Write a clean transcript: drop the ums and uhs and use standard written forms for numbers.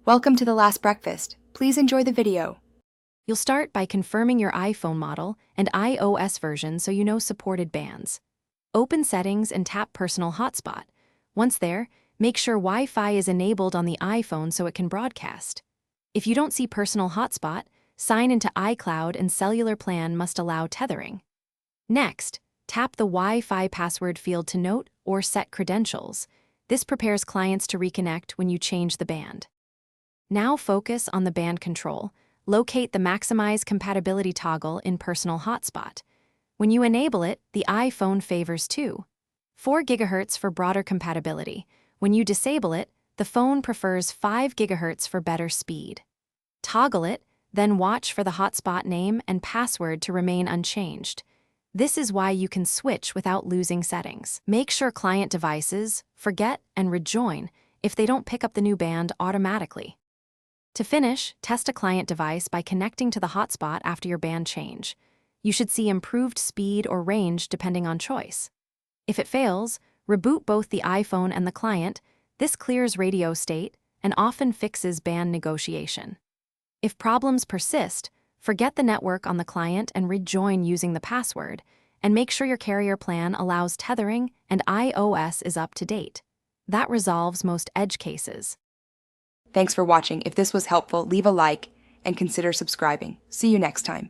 Welcome to The Last Breakfast. Please enjoy the video. You'll start by confirming your iPhone model and iOS version so you know supported bands. Open Settings and tap Personal Hotspot. Once there, make sure Wi-Fi is enabled on the iPhone so it can broadcast. If you don't see Personal Hotspot, sign into iCloud and cellular plan must allow tethering. Next, tap the Wi-Fi password field to note or set credentials. This prepares clients to reconnect when you change the band. Now focus on the band control. Locate the Maximize Compatibility toggle in Personal Hotspot. When you enable it, the iPhone favors 4 GHz for broader compatibility. When you disable it, the phone prefers 5 GHz for better speed. Toggle it, then watch for the hotspot name and password to remain unchanged. This is why you can switch without losing settings. Make sure client devices forget and rejoin if they don't pick up the new band automatically. To finish, test a client device by connecting to the hotspot after your band change. You should see improved speed or range depending on choice. If it fails, reboot both the iPhone and the client. This clears radio state and often fixes band negotiation. If problems persist, forget the network on the client and rejoin using the password, and make sure your carrier plan allows tethering and iOS is up to date. That resolves most edge cases. Thanks for watching. If this was helpful, leave a like and consider subscribing. See you next time.